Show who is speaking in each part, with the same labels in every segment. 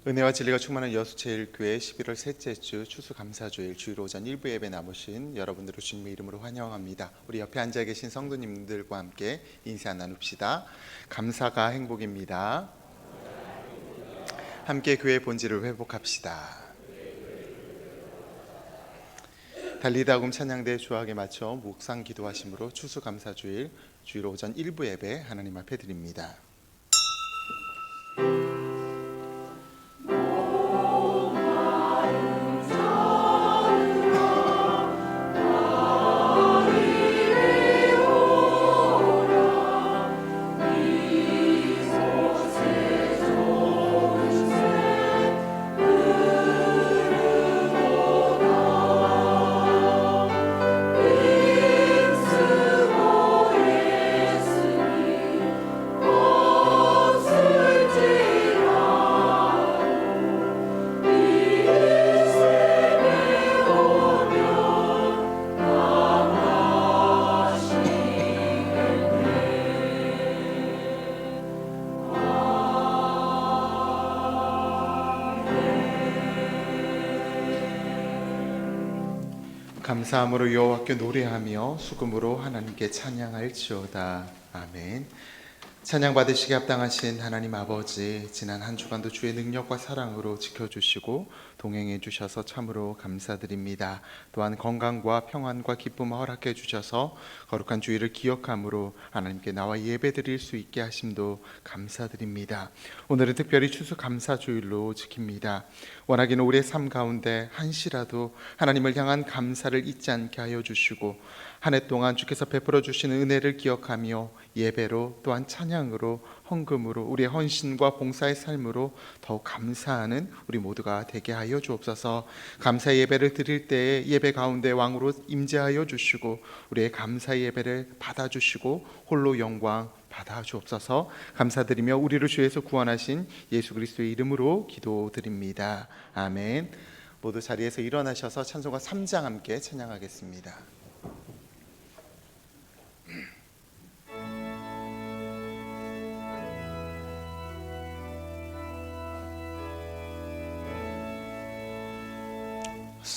Speaker 1: 은혜와 진리가 충만한 여수제일교회 11월 셋째 주 추수감사주일 주일 오전 1부 예배 남으신 여러분들을 주님의 이름으로 환영합니다. 우리 옆에 앉아 계신 성도님들과 함께 인사 나눕시다. 감사가 행복입니다. 함께 교회 본질을 회복합시다. 달리다금 찬양대 주악에 맞춰 묵상 기도하심으로 추수감사주일 주일 오전 1부 예배 하나님 앞에 드립니다. 감사함으로 여호와께 노래하며 수금으로 하나님께 찬양할지어다. 아멘. 찬양 받으시기 합당하신 하나님 아버지, 지난 한 주간도 주의 능력과 사랑으로 지켜주시고 동행해 주셔서 참으로 감사드립니다. 또한 건강과 평안과 기쁨을 허락해 주셔서 거룩한 주일을 기억함으로 하나님께 나와 예배 드릴 수 있게 하심도 감사드립니다. 오늘은 특별히 추수감사주일로 지킵니다. 원하기는 우리의 삶 가운데 한시라도 하나님을 향한 감사를 잊지 않게 하여 주시고 한 해 동안 주께서 베풀어 주시는 은혜를 기억하며 예배로 또한 찬양으로 헌금으로 우리의 헌신과 봉사의 삶으로 더욱 감사하는 우리 모두가 되게 하여 주옵소서. 감사 예배를 드릴 때에 예배 가운데 왕으로 임재하여 주시고 우리의 감사 예배를 받아주시고 홀로 영광 받아 주옵소서. 감사드리며 우리를 주에서 구원하신 예수 그리스도의 이름으로 기도드립니다. 아멘. 모두 자리에서 일어나셔서 찬송가 3장 함께 찬양하겠습니다.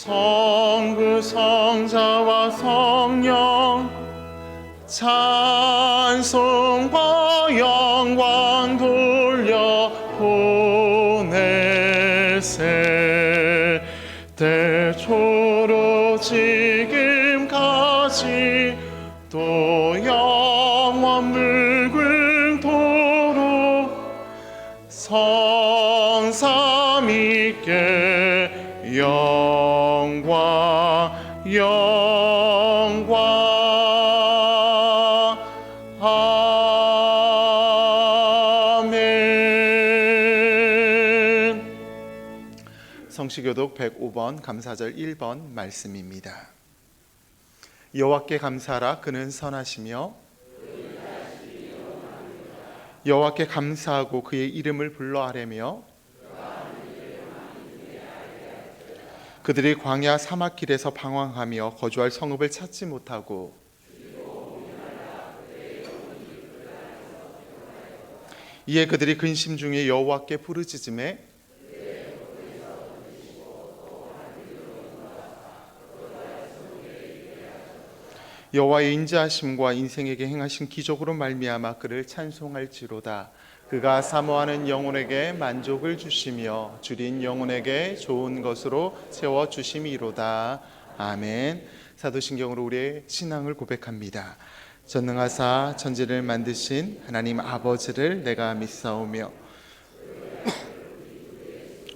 Speaker 2: 성부 성자와 성령 찬송과 영광 돌려 보내세. 대초로 지금까지 또 영원 무궁토록 성삼위께 영광 아멘.
Speaker 1: 성시교독 105번 감사절 1번 말씀입니다. 여호와께 감사하라. 그는 선하시며 여호와께 감사하고 그의 이름을 불러 아뢰며 그들이 광야 사막길에서 방황하며 거주할 성읍을 찾지 못하고 이에 그들이 근심 중에 여호와께 부르짖음에 여호와의 인자하심과 인생에게 행하신 기적으로 말미암아 그를 찬송할지로다. 그가 사모하는 영혼에게 만족을 주시며 줄인 영혼에게 좋은 것으로 채워주심이로다. 아멘. 사도신경으로 우리의 신앙을 고백합니다. 전능하사 천지를 만드신 하나님 아버지를 내가 믿사오며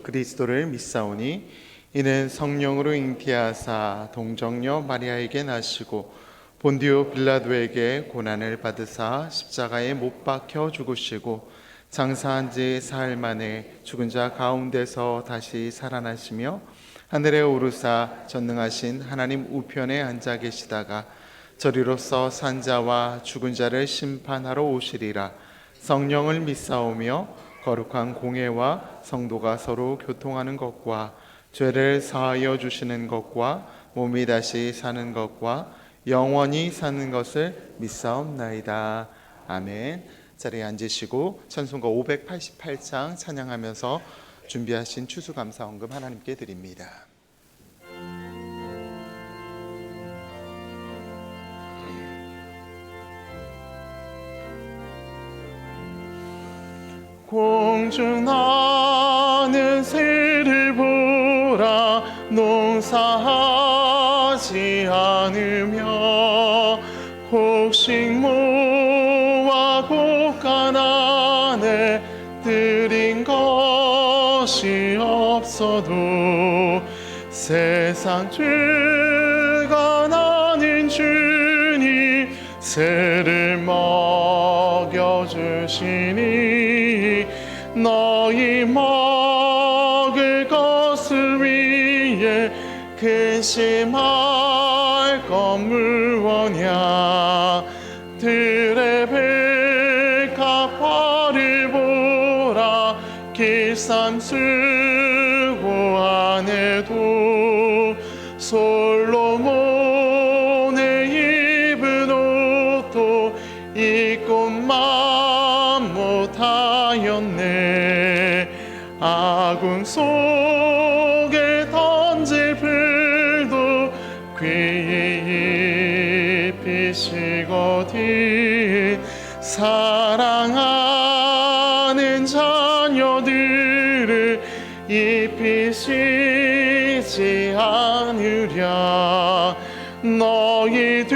Speaker 1: 그리스도를 믿사오니 이는 성령으로 잉태하사 동정녀 마리아에게 나시고 본디오 빌라도에게 고난을 받으사 십자가에 못 박혀 죽으시고 장사한 지 사흘 만에 죽은 자 가운데서 다시 살아나시며 하늘에 오르사 전능하신 하나님 우편에 앉아 계시다가 저리로서 산 자와 죽은 자를 심판하러 오시리라. 성령을 믿사오며 거룩한 공회와 성도가 서로 교통하는 것과 죄를 사하여 주시는 것과 몸이 다시 사는 것과 영원히 사는 것을 믿사옵나이다. 아멘. 자리에 앉으시고 찬송가 588장 찬양하면서 준비하신 추수감사헌금 하나님께 드립니다.
Speaker 2: 공중나는 새를 보라 농사하지 않으며 곡식모와 곡간 안에 들인 것이 없어도 세상 죄가 나는 주니 새를 먹여주시니 너희 먹을 것을 위해 근심할 것 무엇냐 들의 백합화를 보라 길쌈 쓰고 안에도 솔로몬의 입은 옷도 입고만 못하였네 아궁 속에 던질 풀도 귀히 입히시거든 사랑하는 자녀들을 입히시지 않으랴 너희들은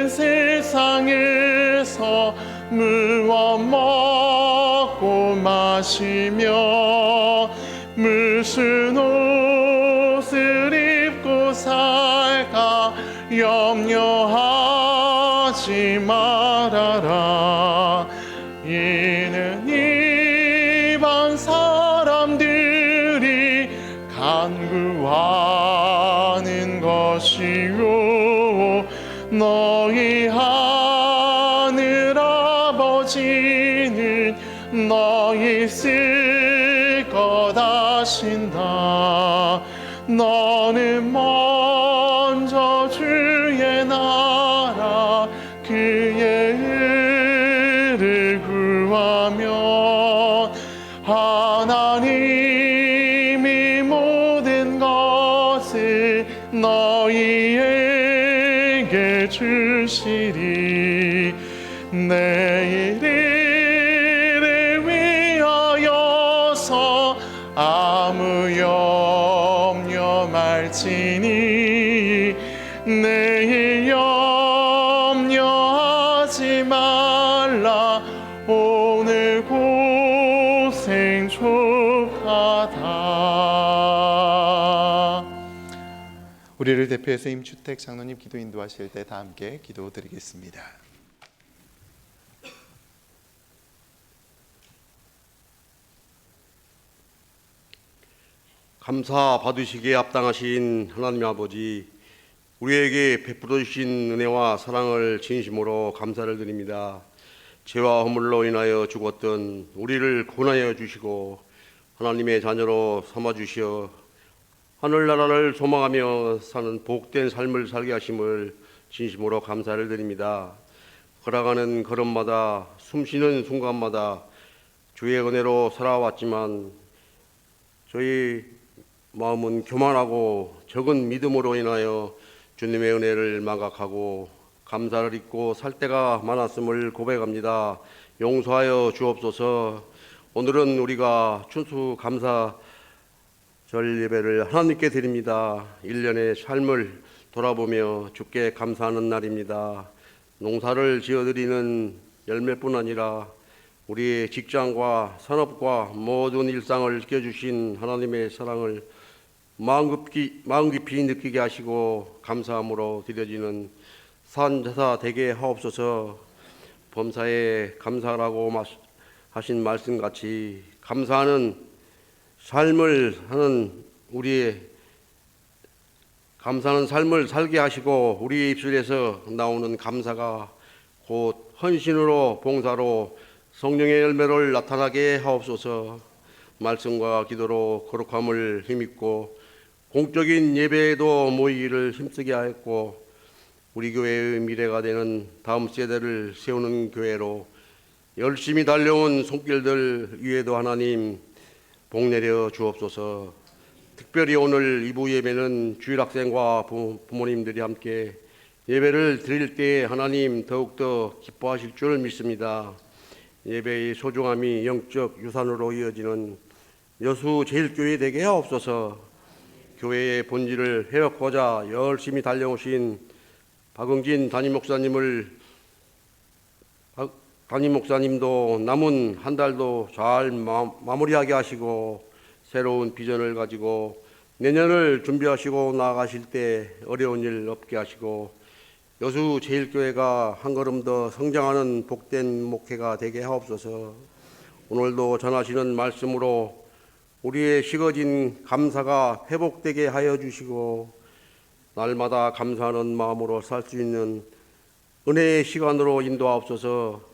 Speaker 2: 세상에서 무엇 먹고 마시며 무슨 옷을 입고 살까 염려하지 말아라 이는 이방 사람들이 간구하는 것이요 너희 하늘 아버지는 너희 쓸 것 아신다 너는 먼저 주의 나라 그의 의를 구하면 하나님이 모든 것을 너희에게 주시리 내일 일을 위하여서 아무 염려 말지니 내일 염려하지 말라 오늘 고생 족하다.
Speaker 1: 우리를 대표해서 임주택 장로님 기도 인도하실 때 다 함께 기도드리겠습니다.
Speaker 3: 감사 받으시기에 합당하신 하나님 아버지, 우리에게 베풀어 주신 은혜와 사랑을 진심으로 감사를 드립니다. 죄와 허물로 인하여 죽었던 우리를 구원하여 주시고 하나님의 자녀로 삼아 주시어 하늘나라를 소망하며 사는 복된 삶을 살게 하심을 진심으로 감사를 드립니다. 걸어가는 걸음마다 숨쉬는 순간마다 주의 은혜로 살아왔지만 저희 마음은 교만하고 적은 믿음으로 인하여 주님의 은혜를 망각하고 감사를 잊고 살 때가 많았음을 고백합니다. 용서하여 주옵소서. 오늘은 우리가 추수감사절 예배를 하나님께 드립니다. 1년의 삶을 돌아보며 주께 감사하는 날입니다. 농사를 지어드리는 열매뿐 아니라 우리의 직장과 산업과 모든 일상을 지켜주신 하나님의 사랑을 마음 깊이 느끼게 하시고 감사함으로 드려지는 산제사 되게 하옵소서. 범사에 감사라고 하신 말씀같이 감사하는 삶을 하는 우리의 감사하는 삶을 살게 하시고 우리의 입술에서 나오는 감사가 곧 헌신으로 봉사로 성령의 열매를 나타나게 하옵소서. 말씀과 기도로 거룩함을 힘입고 공적인 예배에도 모이기를 힘쓰게 하였고 우리 교회의 미래가 되는 다음 세대를 세우는 교회로 열심히 달려온 손길들 위에도 하나님 복 내려 주옵소서. 특별히 오늘 이부 예배는 주일 학생과 부모님들이 함께 예배를 드릴 때 하나님 더욱더 기뻐하실 줄 믿습니다. 예배의 소중함이 영적 유산으로 이어지는 여수 제일교회 되게 하옵소서. 교회의 본질을 회복하고자 열심히 달려오신 박응진 담임 목사님도 남은 한 달도 잘 마무리하게 하시고 새로운 비전을 가지고 내년을 준비하시고 나아가실 때 어려운 일 없게 하시고 여수 제일교회가 한 걸음 더 성장하는 복된 목회가 되게 하옵소서. 오늘도 전하시는 말씀으로 우리의 식어진 감사가 회복되게 하여 주시고 날마다 감사하는 마음으로 살 수 있는 은혜의 시간으로 인도하옵소서.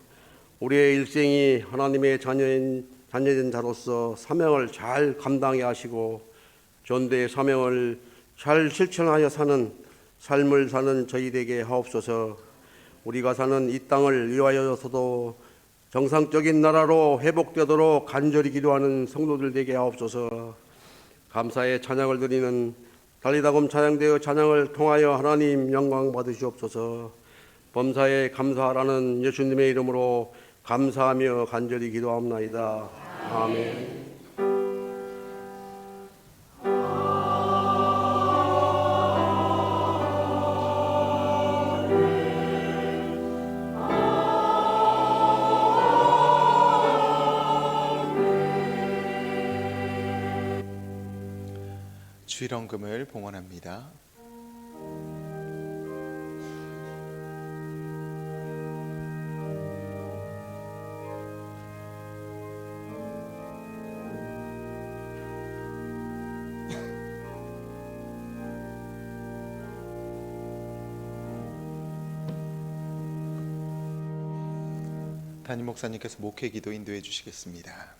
Speaker 3: 우리의 일생이 하나님의 자녀된 자로서 사명을 잘 감당해 하시고 전도의 사명을 잘 실천하여 사는 삶을 사는 저희 되게 하옵소서. 우리가 사는 이 땅을 위하여서도 정상적인 나라로 회복되도록 간절히 기도하는 성도들 되게 하옵소서. 감사의 찬양을 드리는 달리다금 찬양되어 찬양을 통하여 하나님 영광 받으시옵소서. 범사에 감사하라는 예수님의 이름으로 감사하며 간절히 기도합나이다. 아멘.
Speaker 1: 주일헌금을 봉헌합니다. 담임 목사님께서 목회 기도 인도해 주시겠습니다.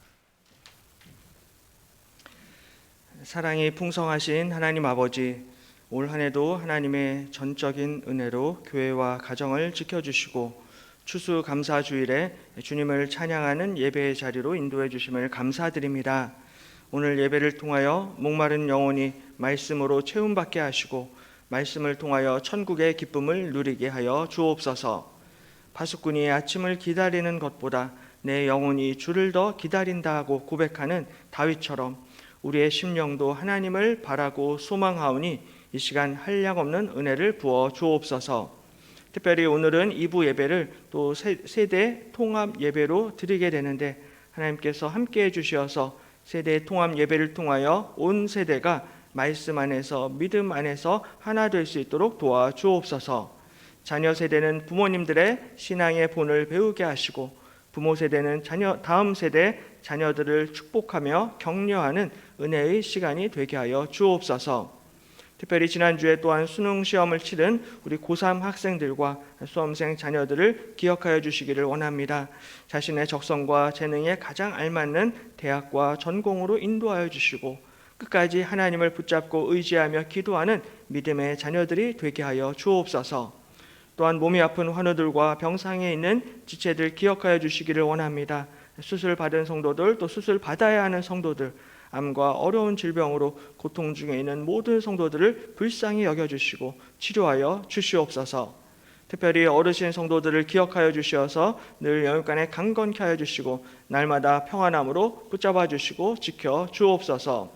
Speaker 4: 사랑이 풍성하신 하나님 아버지, 올 한 해도 하나님의 전적인 은혜로 교회와 가정을 지켜주시고 추수감사주일에 주님을 찬양하는 예배의 자리로 인도해 주심을 감사드립니다. 오늘 예배를 통하여 목마른 영혼이 말씀으로 채움받게 하시고 말씀을 통하여 천국의 기쁨을 누리게 하여 주옵소서. 파수꾼이 아침을 기다리는 것보다 내 영혼이 주를 더 기다린다 하고 고백하는 다윗처럼 우리의 심령도 하나님을 바라고 소망하오니 이 시간 한량없는 은혜를 부어 주옵소서. 특별히 오늘은 2부 예배를 또 세대 통합 예배로 드리게 되는데 하나님께서 함께해 주셔서 세대 통합 예배를 통하여 온 세대가 말씀 안에서 믿음 안에서 하나 될 수 있도록 도와 주옵소서. 자녀 세대는 부모님들의 신앙의 본을 배우게 하시고 부모 세대는 다음 세대 자녀들을 축복하며 격려하는 은혜의 시간이 되게 하여 주옵소서. 특별히 지난주에 또한 수능 시험을 치른 우리 고3 학생들과 수험생 자녀들을 기억하여 주시기를 원합니다. 자신의 적성과 재능에 가장 알맞는 대학과 전공으로 인도하여 주시고 끝까지 하나님을 붙잡고 의지하며 기도하는 믿음의 자녀들이 되게 하여 주옵소서. 또한 몸이 아픈 환우들과 병상에 있는 지체들 기억하여 주시기를 원합니다. 수술 받은 성도들, 또 수술 받아야 하는 성도들, 암과 어려운 질병으로 고통 중에 있는 모든 성도들을 불쌍히 여겨주시고 치료하여 주시옵소서. 특별히 어르신 성도들을 기억하여 주셔서 늘 영육간에 강건케 하여 주시고 날마다 평안함으로 붙잡아 주시고 지켜 주옵소서.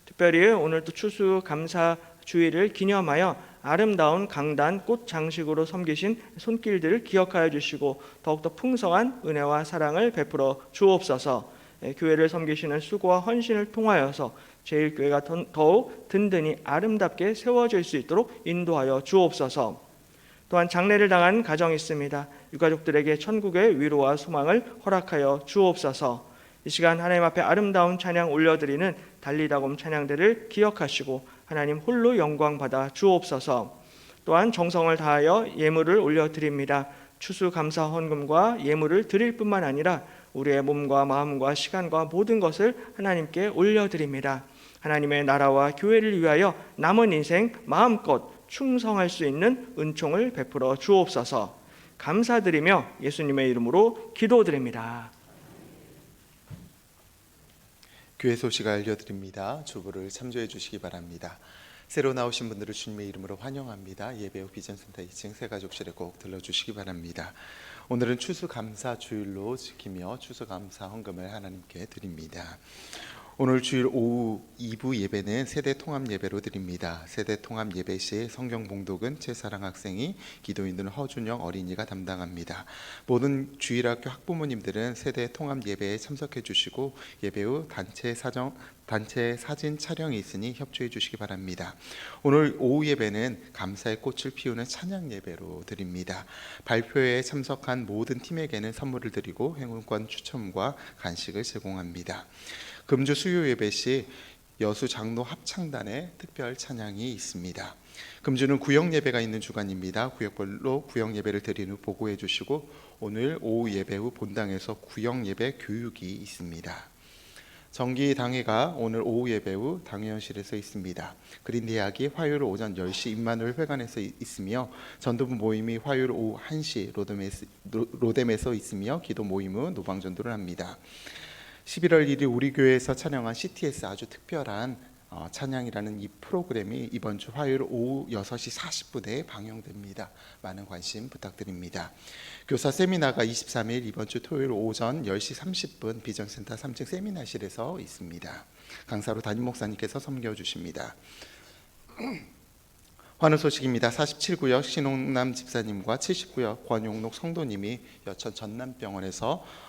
Speaker 4: 특별히 오늘도 추수감사주일을 기념하여 아름다운 강단 꽃 장식으로 섬기신 손길들을 기억하여 주시고 더욱더 풍성한 은혜와 사랑을 베풀어 주옵소서. 교회를 섬기시는 수고와 헌신을 통하여서 제일교회가 더욱 든든히 아름답게 세워질 수 있도록 인도하여 주옵소서. 또한 장례를 당한 가정이 있습니다. 유가족들에게 천국의 위로와 소망을 허락하여 주옵소서. 이 시간 하나님 앞에 아름다운 찬양 올려드리는 달리다곰 찬양들을 기억하시고 하나님 홀로 영광 받아 주옵소서. 또한 정성을 다하여 예물을 올려드립니다. 추수감사 헌금과 예물을 드릴 뿐만 아니라 우리의 몸과 마음과 시간과 모든 것을 하나님께 올려드립니다. 하나님의 나라와 교회를 위하여 남은 인생 마음껏 충성할 수 있는 은총을 베풀어 주옵소서. 감사드리며 예수님의 이름으로 기도드립니다.
Speaker 1: 교회 소식을 알려드립니다. 주보를 참조해 주시기 바랍니다. 새로 나오신 분들을 주님의 이름으로 환영합니다. 예배 후 비전센터 2층 새가족실에 꼭 들러주시기 바랍니다. 오늘은 추수감사 주일로 지키며 추수감사 헌금을 하나님께 드립니다. 오늘 주일 오후 2부 예배는 세대 통합 예배로 드립니다. 세대 통합 예배 시 성경 봉독은 최사랑 학생이, 기도인들은 허준영 어린이가 담당합니다. 모든 주일학교 학부모님들은 세대 통합 예배에 참석해 주시고 예배 후 단체 사진 촬영이 있으니 협조해 주시기 바랍니다. 오늘 오후 예배는 감사의 꽃을 피우는 찬양 예배로 드립니다. 발표회에 참석한 모든 팀에게는 선물을 드리고 행운권 추첨과 간식을 제공합니다. 금주 수요 예배 시 여수 장로 합창단의 특별 찬양이 있습니다. 금주는 구역 예배가 있는 주간입니다. 구역별로 구역 예배를 드린 후 보고해 주시고 오늘 오후 예배 후 본당에서 구역 예배 교육이 있습니다. 정기 당회가 오늘 오후 예배 후 당회원실에서 있습니다. 그린 대학이 화요일 오전 10시 임마누엘 회관에서 있으며 전도부 모임이 화요일 오후 1시 로뎀에서 있으며 기도 모임 후 노방전도를 합니다. 11월 1일 우리 교회에서 촬영한 CTS 아주 특별한 찬양이라는 이 프로그램이 이번 주 화요일 오후 6시 40분에 방영됩니다. 많은 관심 부탁드립니다. 교사 세미나가 23일 이번 주 토요일 오전 10시 30분 비전센터 3층 세미나실에서 있습니다. 강사로 담임 목사님께서 섬겨주십니다. 환우 소식입니다. 47구역 신홍남 집사님과 79역 권용록 성도님이 여천 전남병원에서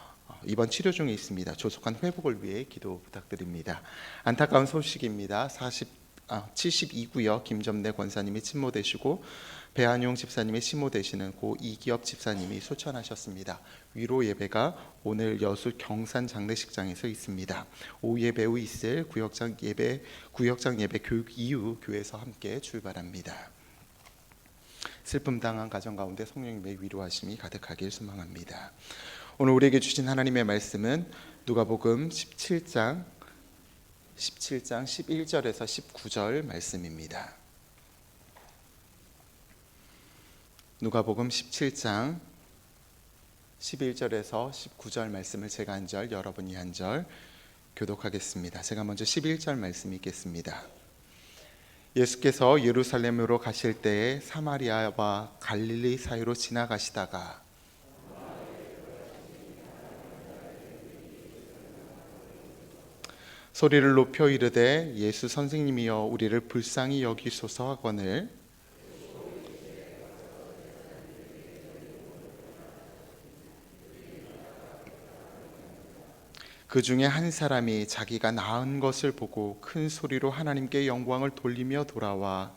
Speaker 1: 입원 치료 중에 있습니다. 조속한 회복을 위해 기도 부탁드립니다. 안타까운 소식입니다. 72구역 김점래 권사님이 침모되시고 배한용 집사님의 침모되시는 고 이기엽 집사님이 소천하셨습니다. 위로 예배가 오늘 여수 경산 장례식장에서 있습니다. 오후 예배 후 있을 구역장 예배 교육 이후 교회에서 함께 출발합니다. 슬픔 당한 가정 가운데 성령님의 위로하심이 가득하길 소망합니다. 오늘 우리에게 주신 하나님의 말씀은 누가복음 17장 11절에서 19절 말씀입니다. 누가복음 17장 11절에서 19절 말씀을 제가 한 절, 여러분이 한 절 교독하겠습니다. 제가 먼저 11절 말씀 읽겠습니다. 예수께서 예루살렘으로 가실 때에 사마리아와 갈릴리 사이로 지나가시다가 소리를 높여 이르되 예수 선생님이여 우리를 불쌍히 여기소서 하거늘 그 중에 한 사람이 자기가 낳은 것을 보고 큰 소리로 하나님께 영광을 돌리며 돌아와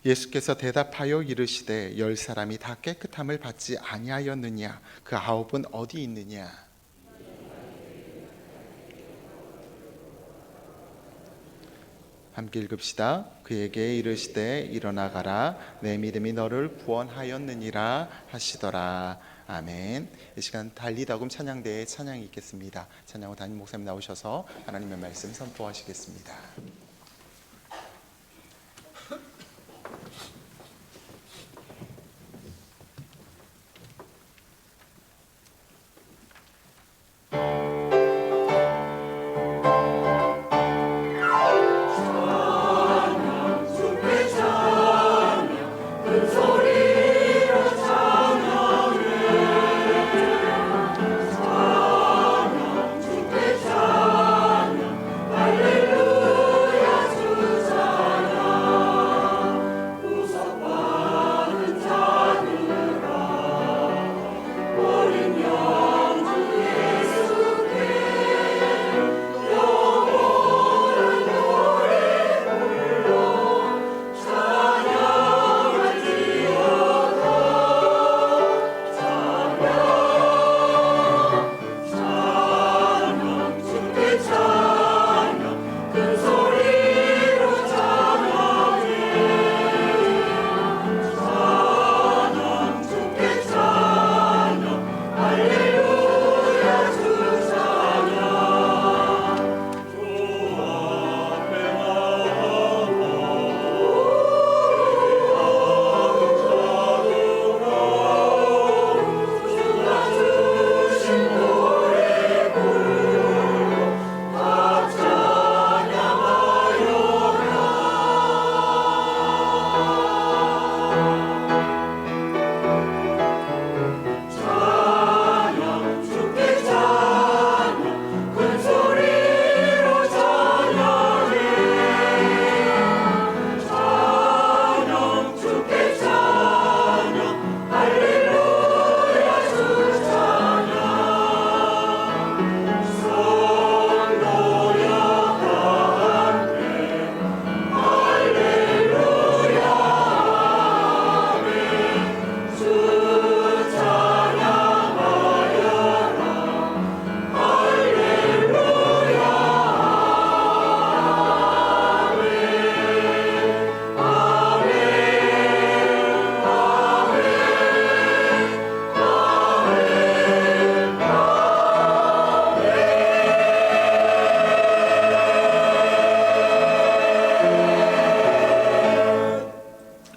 Speaker 1: 예수께서 대답하여 이르시되 10사람이 다 깨끗함을 받지 아니하였느냐? 그 9은 어디 있느냐? 함께 읽읍시다. 그에게 이르시되 일어나 가라 내 믿음이 너를 구원하였느니라 하시더라. 아멘. 이 시간 달리다금 찬양대에 찬양이 있겠습니다. 찬양 후 담임 목사님 나오셔서 하나님의 말씀 선포하시겠습니다.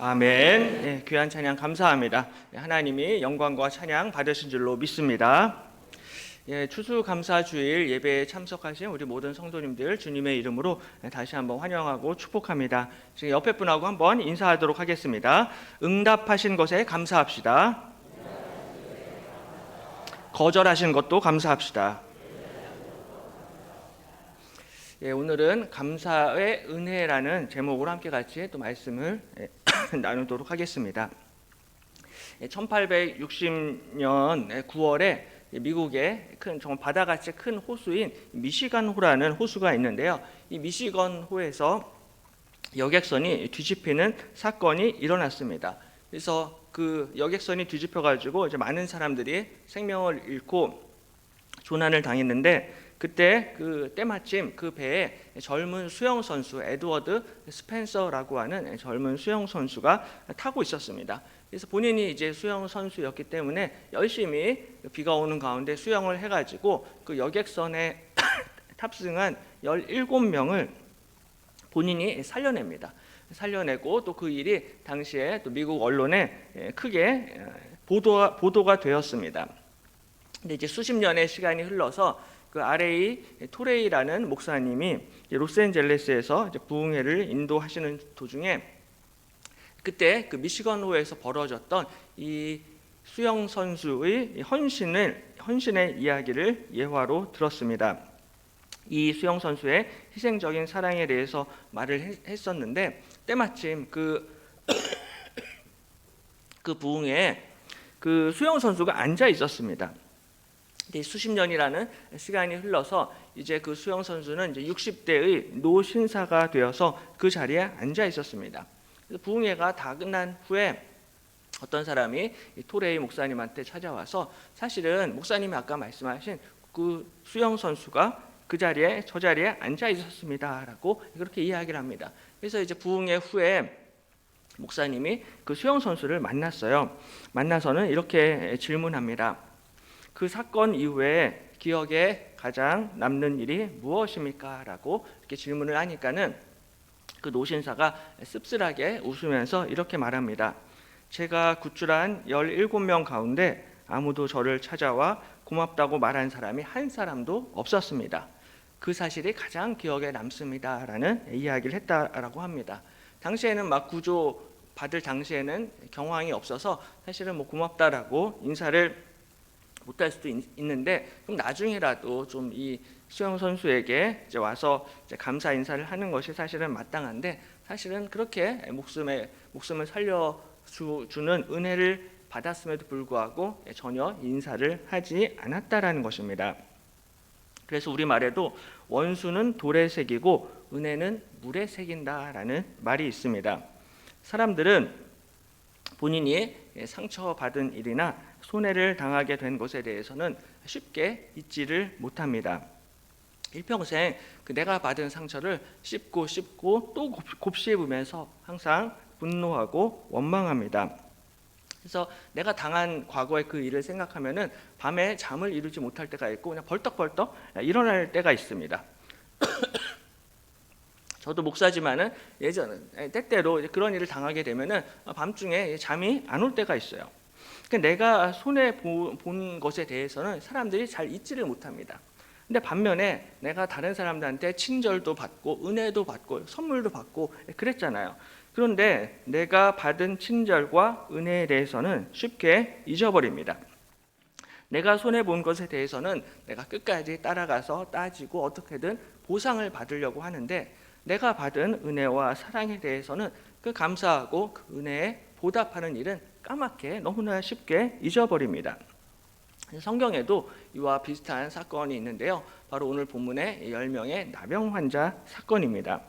Speaker 4: 아멘. 예, 귀한 찬양 감사합니다. 예, 하나님이 영광과 찬양 받으신 줄로 믿습니다. 예, 추수감사주일 예배에 참석하신 우리 모든 성도님들 주님의 이름으로 다시 한번 환영하고 축복합니다. 지금 옆에 분하고 한번 인사하도록 하겠습니다. 응답하신 것에 감사합시다. 거절하신 것도 감사합시다. 예, 오늘은 감사의 은혜라는 제목으로 함께 같이 또 말씀을 나누도록 하겠습니다. 1860년 9월에 미국의 큰 정말 바다같이 큰 호수인 미시건호라는 호수가 있는데요. 이 미시건호에서 여객선이 뒤집히는 사건이 일어났습니다. 그래서 그 여객선이 뒤집혀가지고 이제 많은 사람들이 생명을 잃고 조난을 당했는데, 그때 때마침 그 배에 젊은 수영 선수 에드워드 스펜서라고 하는 젊은 수영 선수가 타고 있었습니다. 그래서 본인이 이제 수영 선수였기 때문에 열심히 비가 오는 가운데 수영을 해가지고 그 여객선에 탑승한 17명을 본인이 살려냅니다. 살려내고 또 그 일이 당시에 또 미국 언론에 크게 보도가 되었습니다. 근데 이제 수십 년의 시간이 흘러서 그 R.A. 토레이라는 목사님이 로스앤젤레스에서 이제 부흥회를 인도하시는 도중에 그때 그 미시건호에서 벌어졌던 이 수영 선수의 헌신의 이야기를 예화로 들었습니다. 이 수영 선수의 희생적인 사랑에 대해서 말을 했었는데, 때마침 그 부흥회에 그 수영 선수가 앉아 있었습니다. 수십 년이라는 시간이 흘러서 이제 그 수영 선수는 이제 60대의 노신사가 되어서 그 자리에 앉아 있었습니다. 그래서 부흥회가 다 끝난 후에 어떤 사람이 토레이 목사님한테 찾아와서, 사실은 목사님이 아까 말씀하신 그 수영 선수가 저 자리에 앉아 있었습니다라고 그렇게 이야기를 합니다. 그래서 이제 부흥회 후에 목사님이 그 수영 선수를 만났어요. 만나서는 이렇게 질문합니다. 그 사건 이후에 기억에 가장 남는 일이 무엇입니까? 라고 이렇게 질문을 하니까는 그 노신사가 씁쓸하게 웃으면서 이렇게 말합니다. 제가 구출한 17명 가운데 아무도 저를 찾아와 고맙다고 말한 사람이 한 사람도 없었습니다. 그 사실이 가장 기억에 남습니다. 라는 이야기를 했다라고 합니다. 당시에는 막 구조 받을 당시에는 경황이 없어서 사실은 뭐 고맙다라고 인사를 못할 수도 있는데, 그럼 나중에라도 좀 이 수영 선수에게 이제 와서 이제 감사 인사를 하는 것이 사실은 마땅한데, 사실은 그렇게 목숨을 살려주는 은혜를 받았음에도 불구하고 전혀 인사를 하지 않았다라는 것입니다. 그래서 우리말에도 원수는 돌에 새기고 은혜는 물에 새긴다라는 말이 있습니다. 사람들은 본인이 상처받은 일이나 손해를 당하게 된 것에 대해서는 쉽게 잊지를 못합니다. 일평생 내가 받은 상처를 씹고 또 곱씹으면서 항상 분노하고 원망합니다. 그래서 내가 당한 과거의 그 일을 생각하면은 밤에 잠을 이루지 못할 때가 있고 그냥 벌떡벌떡 일어날 때가 있습니다. 저도 목사지만은 때때로 그런 일을 당하게 되면은 밤중에 잠이 안 올 때가 있어요. 그러니까 내가 손해 본 것에 대해서는 사람들이 잘 잊지를 못합니다. 근데 반면에 내가 다른 사람들한테 친절도 받고 은혜도 받고 선물도 받고 그랬잖아요. 그런데 내가 받은 친절과 은혜에 대해서는 쉽게 잊어버립니다. 내가 손해본 것에 대해서는 내가 끝까지 따라가서 따지고 어떻게든 보상을 받으려고 하는데, 내가 받은 은혜와 사랑에 대해서는 그 감사하고 그 은혜에 보답하는 일은 까맣게 너무나 쉽게 잊어버립니다. 성경에도 이와 비슷한 사건이 있는데요. 바로 오늘 본문의 10명의 나병 환자 사건입니다.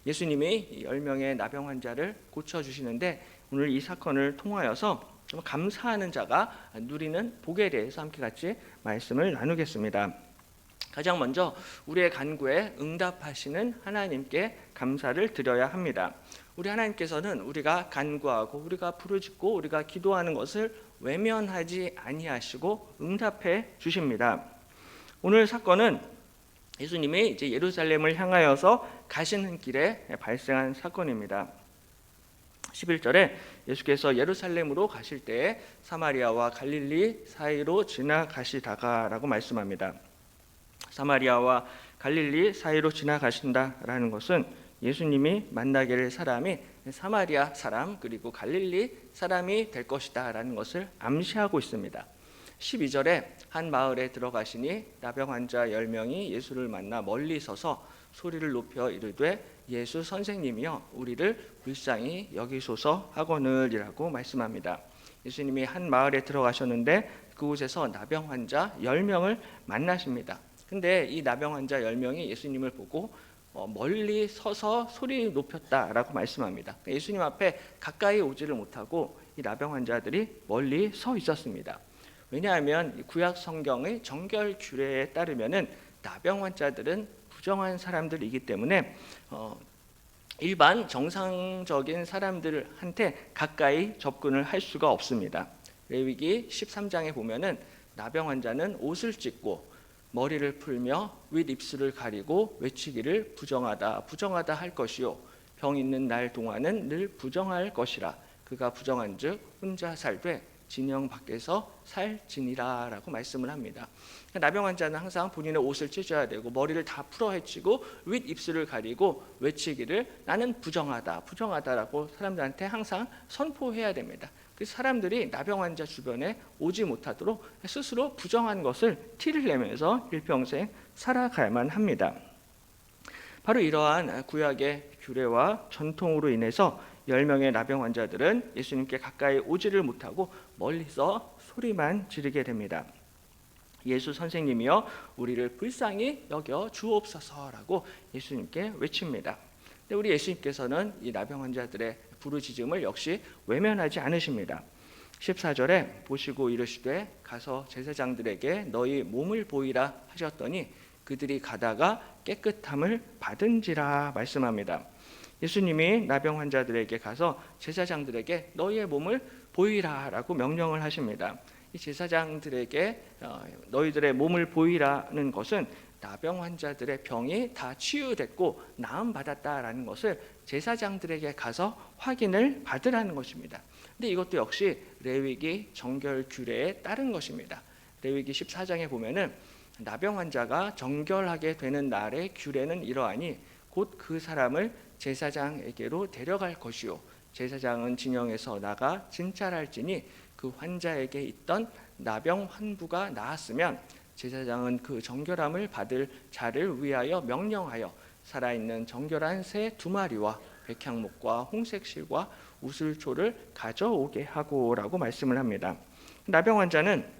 Speaker 4: 예수님이 10명의 나병 환자를 고쳐주시는데, 오늘 이 사건을 통하여서 감사하는 자가 누리는 복에 대해서 함께 같이 말씀을 나누겠습니다. 가장 먼저 우리의 간구에 응답하시는 하나님께 감사를 드려야 합니다. 우리 하나님께서는 우리가 간구하고 우리가 부르짖고 우리가 기도하는 것을 외면하지 아니하시고 응답해 주십니다. 오늘 사건은 예수님이 이제 예루살렘을 향하여서 가시는 길에 발생한 사건입니다. 11절에 예수께서 예루살렘으로 가실 때 사마리아와 갈릴리 사이로 지나가시다가라고 말씀합니다. 사마리아와 갈릴리 사이로 지나가신다라는 것은 예수님이 만나게 될 사람이 사마리아 사람 그리고 갈릴리 사람이 될 것이다라는 것을 암시하고 있습니다. 12절에 한 마을에 들어가시니 나병 환자 10명이 예수를 만나 멀리 서서 소리를 높여 이르되 예수 선생님이여 우리를 불쌍히 여기소서 하거늘이라고 말씀합니다. 예수님이 한 마을에 들어가셨는데 그곳에서 나병 환자 10명을 만나십니다. 근데 이 나병 환자 10명이 예수님을 보고 멀리 서서 소리 높였다라고 말씀합니다. 예수님 앞에 가까이 오지를 못하고 이 나병 환자들이 멀리 서 있었습니다. 왜냐하면 구약 성경의 정결 규례에 따르면은 나병 환자들은 부정한 사람들이기 때문에 일반 정상적인 사람들한테 가까이 접근을 할 수가 없습니다. 레위기 13장에 보면은 나병 환자는 옷을 찢고 머리를 풀며 윗입술을 가리고 외치기를 부정하다 부정하다 할 것이요 병 있는 날 동안은 늘 부정할 것이라 그가 부정한즉 혼자 살되 진영 밖에서 살지니라 라고 말씀을 합니다. 나병 환자는 항상 본인의 옷을 찢어야 되고 머리를 다 풀어 헤치고 윗입술을 가리고 외치기를 나는 부정하다 부정하다라고 사람들한테 항상 선포해야 됩니다. 그 사람들이 나병 환자 주변에 오지 못하도록 스스로 부정한 것을 티를 내면서 일평생 살아가야만 합니다. 바로 이러한 구약의 규례와 전통으로 인해서 10명의 나병 환자들은 예수님께 가까이 오지를 못하고 멀리서 소리만 지르게 됩니다. 예수 선생님이여 우리를 불쌍히 여겨 주옵소서라고 예수님께 외칩니다. 근데 우리 예수님께서는 이 나병 환자들의 부르짖음을 역시 외면하지 않으십니다. 14절에 보시고 이르시되 가서 제사장들에게 너희 몸을 보이라 하셨더니 그들이 가다가 깨끗함을 받은지라 말씀합니다. 예수님이 나병 환자들에게 가서 제사장들에게 너희의 몸을 보이라라고 명령을 하십니다. 이 제사장들에게 너희들의 몸을 보이라는 것은 나병 환자들의 병이 다 치유됐고 나음 받았다라는 것을 제사장들에게 가서 확인을 받으라는 것입니다. 근데 이것도 역시 레위기 정결 규례에 따른 것입니다. 레위기 14장에 보면은 나병 환자가 정결하게 되는 날의 규례는 이러하니 곧 그 사람을 제사장에게로 데려갈 것이요 제사장은 진영에서 나가 진찰할지니 그 환자에게 있던 나병 환부가 나았으면 제사장은 그 정결함을 받을 자를 위하여 명령하여 살아있는 정결한 새 2마리와 백향목과 홍색실과 우슬초를 가져오게 하고라고 말씀을 합니다. 나병 환자는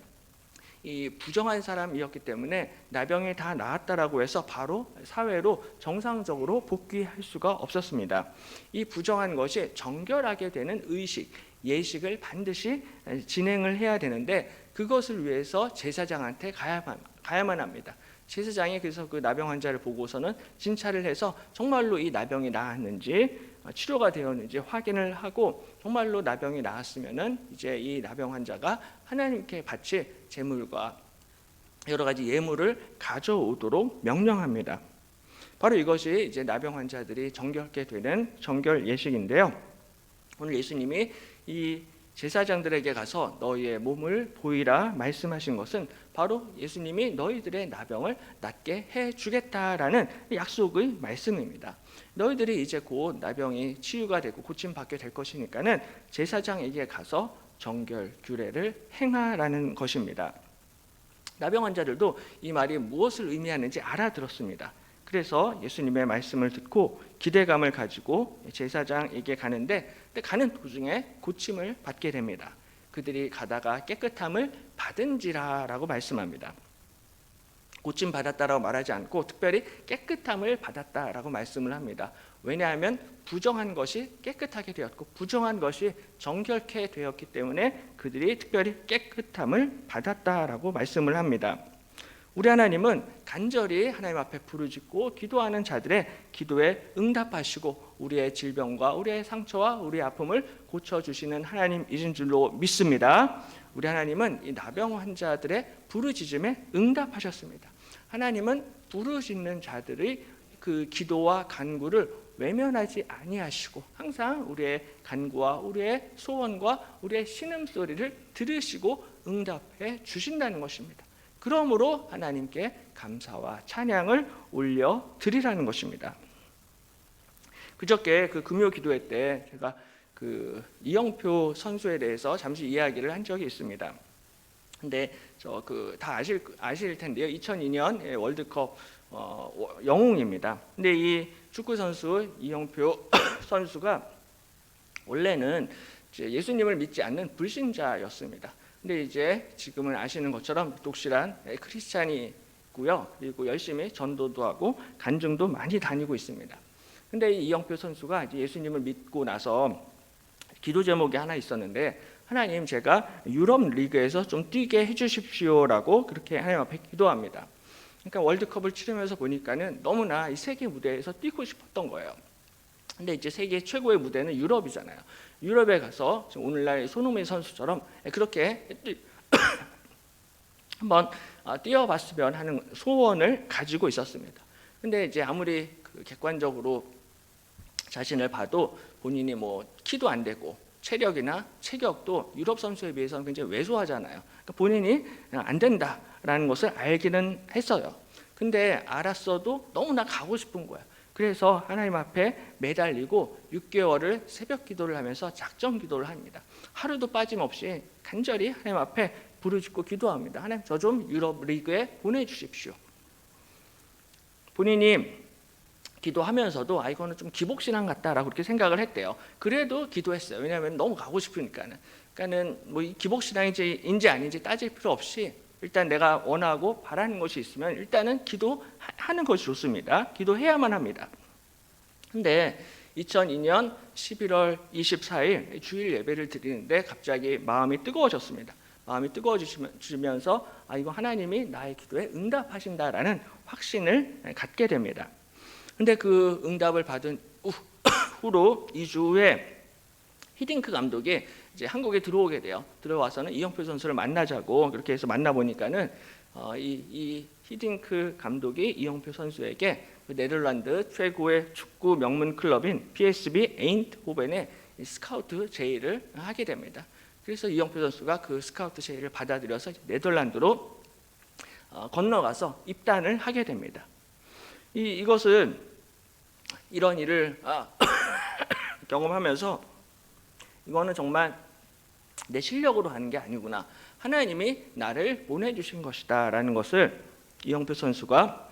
Speaker 4: 이 부정한 사람이었기 때문에 나병이 다 나았다라고 해서 바로 사회로 정상적으로 복귀할 수가 없었습니다. 이 부정한 것이 정결하게 되는 의식, 예식을 반드시 진행을 해야 되는데 그것을 위해서 제사장한테 가야만 합니다. 제사장이 그래서 그 나병 환자를 보고서는 진찰을 해서 정말로 이 나병이 나았는지 치료가 되었는지 확인을 하고 정말로 나병이 나았으면은 이제 이 나병 환자가 하나님께 바칠 제물과 여러 가지 예물을 가져오도록 명령합니다. 바로 이것이 이제 나병 환자들이 정결케 되는 정결 예식인데요. 오늘 예수님이 이 제사장들에게 가서 너희의 몸을 보이라 말씀하신 것은 바로 예수님이 너희들의 나병을 낫게 해주겠다라는 약속의 말씀입니다. 너희들이 이제 곧 나병이 치유가 되고 고침받게 될 것이니까는 제사장에게 가서 정결 규례를 행하라는 것입니다. 나병 환자들도 이 말이 무엇을 의미하는지 알아들었습니다. 그래서 예수님의 말씀을 듣고 기대감을 가지고 제사장에게 가는데 가는 도중에 고침을 받게 됩니다. 그들이 가다가 깨끗함을 받은지라라고 말씀합니다. 고침 받았다라고 말하지 않고 특별히 깨끗함을 받았다라고 말씀을 합니다. 왜냐하면 부정한 것이 깨끗하게 되었고 부정한 것이 정결케 되었기 때문에 그들이 특별히 깨끗함을 받았다라고 말씀을 합니다. 우리 하나님은 간절히 하나님 앞에 부르짖고 기도하는 자들의 기도에 응답하시고 우리의 질병과 우리의 상처와 우리의 아픔을 고쳐주시는 하나님이신 줄로 믿습니다. 우리 하나님은 이 나병 환자들의 부르짖음에 응답하셨습니다. 하나님은 부르짖는 자들의 그 기도와 간구를 외면하지 아니하시고 항상 우리의 간구와 우리의 소원과 우리의 신음소리를 들으시고 응답해 주신다는 것입니다. 그러므로 하나님께 감사와 찬양을 올려 드리라는 것입니다. 그저께 그 금요 기도회 때 제가 그 이영표 선수에 대해서 잠시 이야기를 한 적이 있습니다. 근데 저 그 다 아실 텐데요. 2002년 월드컵 영웅입니다. 근데 이 축구 선수 이영표 선수가 원래는 이제 예수님을 믿지 않는 불신자였습니다. 근데 이제 지금은 아시는 것처럼 독실한 크리스찬이고요. 그리고 열심히 전도도 하고 간증도 많이 다니고 있습니다. 근데 이영표 선수가 이제 예수님을 믿고 나서 기도 제목이 하나 있었는데, 하나님, 제가 유럽 리그에서 좀 뛰게 해주십시오라고 그렇게 하나님 앞에 기도합니다. 그러니까 월드컵을 치르면서 보니까는 너무나 이 세계 무대에서 뛰고 싶었던 거예요. 근데 이제 세계 최고의 무대는 유럽이잖아요. 유럽에 가서 오늘날 손흥민 선수처럼 그렇게 한번 뛰어봤으면 하는 소원을 가지고 있었습니다. 근데 이제 아무리 객관적으로 자신을 봐도 본인이 뭐 키도 안 되고 체력이나 체격도 유럽 선수에 비해서는 굉장히 왜소하잖아요. 그러니까 본인이 안 된다라는 것을 알기는 했어요. 근데 알았어도 너무나 가고 싶은 거야. 그래서 하나님 앞에 매달리고 6개월을 새벽 기도를 하면서 작정 기도를 합니다. 하루도 빠짐없이 간절히 하나님 앞에 부르짖고 기도합니다. 하나님, 저 좀 유럽 리그에 보내주십시오. 본인이 기도하면서도 이거는 좀 기복신앙 같다라고 그렇게 생각을 했대요. 그래도 기도했어요. 왜냐하면 너무 가고 싶으니까는. 그러니까는 뭐 기복신앙인지 아닌지 따질 필요 없이 일단 내가 원하고 바라는 것이 있으면 일단은 기도하는 것이 좋습니다. 기도해야만 합니다. 근데 2002년 11월 24일 주일 예배를 드리는데 갑자기 마음이 뜨거워졌습니다. 마음이 뜨거워지면서 이거 하나님이 나의 기도에 응답하신다라는 확신을 갖게 됩니다. 근데 그 응답을 받은 후로 2주 후에 히딩크 감독이 이제 한국에 들어오게 돼요. 들어와서는 이영표 선수를 만나자고 그렇게 해서 만나보니까는 이 히딩크 감독이 이영표 선수에게 그 네덜란드 최고의 축구 명문 클럽인 PSV 에인트호벤의 스카우트 제의를 하게 됩니다. 그래서 이영표 선수가 그 스카우트 제의를 받아들여서 네덜란드로 건너가서 입단을 하게 됩니다. 이것은 이런 일을 경험하면서 이거는 정말 내 실력으로 하는 게 아니구나, 하나님이 나를 보내주신 것이다 라는 것을 이영표 선수가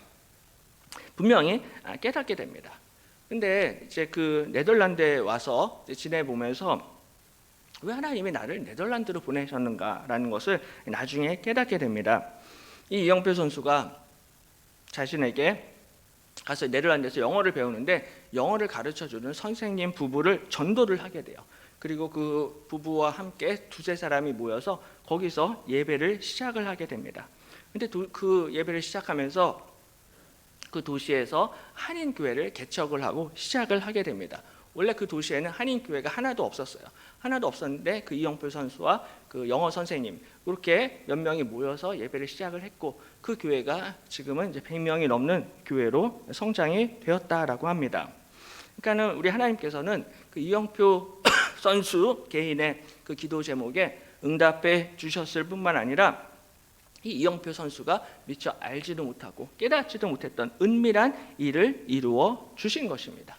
Speaker 4: 분명히 깨닫게 됩니다. 근데 이제 그 네덜란드에 와서 지내보면서 왜 하나님이 나를 네덜란드로 보내셨는가 라는 것을 나중에 깨닫게 됩니다. 이 이영표 선수가 자신에게 가서 네덜란드에서 영어를 배우는데 영어를 가르쳐주는 선생님 부부를 전도를 하게 돼요. 그리고 그 부부와 함께 두세 사람이 모여서 거기서 예배를 시작을 하게 됩니다. 근데 그 예배를 시작하면서 그 도시에서 한인교회를 개척을 하고 시작을 하게 됩니다. 원래 그 도시에는 한인교회가 하나도 없었어요. 하나도 없었는데 그 이영표 선수와 그 영어 선생님 그렇게 몇 명이 모여서 예배를 시작을 했고, 그 교회가 지금은 이제 100명이 넘는 교회로 성장이 되었다라고 합니다. 그러니까는 우리 하나님께서는 그 이영표 선수 개인의 그 기도 제목에 응답해 주셨을 뿐만 아니라 이 이영표 선수가 미처 알지도 못하고 깨닫지도 못했던 은밀한 일을 이루어 주신 것입니다.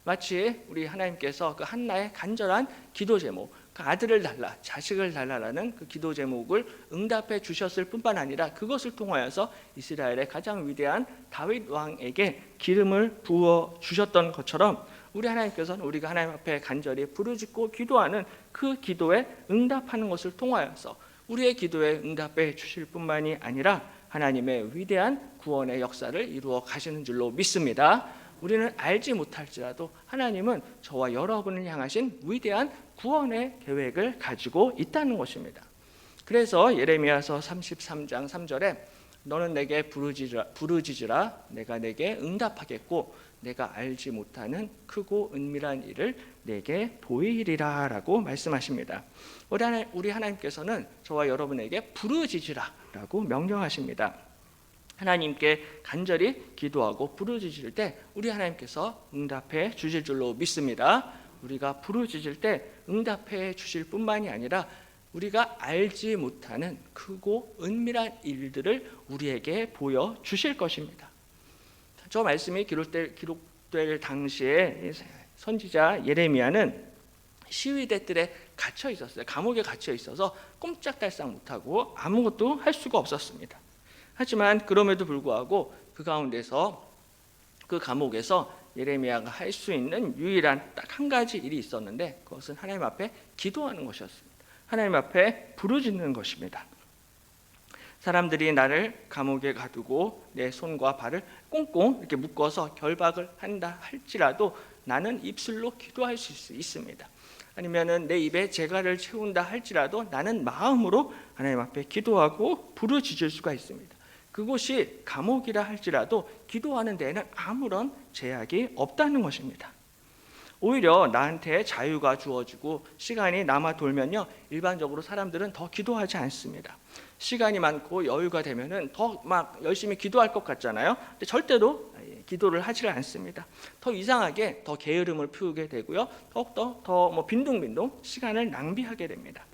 Speaker 4: 마치 우리 하나님께서 그 한나의 간절한 기도 제목, 그 아들을 달라, 자식을 달라라는 그 기도 제목을 응답해 주셨을 뿐만 아니라 그것을 통하여서 이스라엘의 가장 위대한 다윗 왕에게 기름을 부어 주셨던 것처럼 우리 하나님께서는 우리가 하나님 앞에 간절히 부르짖고 기도하는 그 기도에 응답하는 것을 통하여서 우리의 기도에 응답해 주실 뿐만이 아니라 하나님의 위대한 구원의 역사를 이루어 가시는 줄로 믿습니다. 우리는 알지 못할지라도 하나님은 저와 여러분을 향하신 위대한 구원의 계획을 가지고 있다는 것입니다. 그래서 예레미야서 33장 3절에 너는 내게 부르짖으라 내가 내게 응답하겠고 내가 알지 못하는 크고 은밀한 일을 내게 보이리라 라고 말씀하십니다. 우리 하나님께서는 저와 여러분에게 부르짖으라 라고 명령하십니다. 하나님께 간절히 기도하고 부르짖을 때 우리 하나님께서 응답해 주실 줄로 믿습니다. 우리가 부르짖을 때 응답해 주실 뿐만이 아니라 우리가 알지 못하는 크고 은밀한 일들을 우리에게 보여주실 것입니다. 저 말씀이 기록될 당시에 선지자 예레미야는 시위대들에 갇혀 있었어요. 감옥에 갇혀 있어서 꼼짝달싹 못하고 아무것도 할 수가 없었습니다. 하지만 그럼에도 불구하고 그 가운데서 그 감옥에서 예레미야가 할 수 있는 유일한 딱 한 가지 일이 있었는데 그것은 하나님 앞에 기도하는 것이었습니다. 하나님 앞에 부르짖는 것입니다. 사람들이 나를 감옥에 가두고 내 손과 발을 꽁꽁 이렇게 묶어서 결박을 한다 할지라도 나는 입술로 기도할 수 있습니다. 아니면은 내 입에 재갈을 채운다 할지라도 나는 마음으로 하나님 앞에 기도하고 부르짖을 수가 있습니다. 그곳이 감옥이라 할지라도 기도하는 데에는 아무런 제약이 없다는 것입니다. 오히려 나한테 자유가 주어지고 시간이 남아 돌면요, 일반적으로 사람들은 더 기도하지 않습니다. 시간이 많고 여유가 되면은 더 막 열심히 기도할 것 같잖아요. 근데 절대로 기도를 하지를 않습니다. 더 이상하게 더 게으름을 피우게 되고요, 더욱더 더 빈둥빈둥 시간을 낭비하게 됩니다.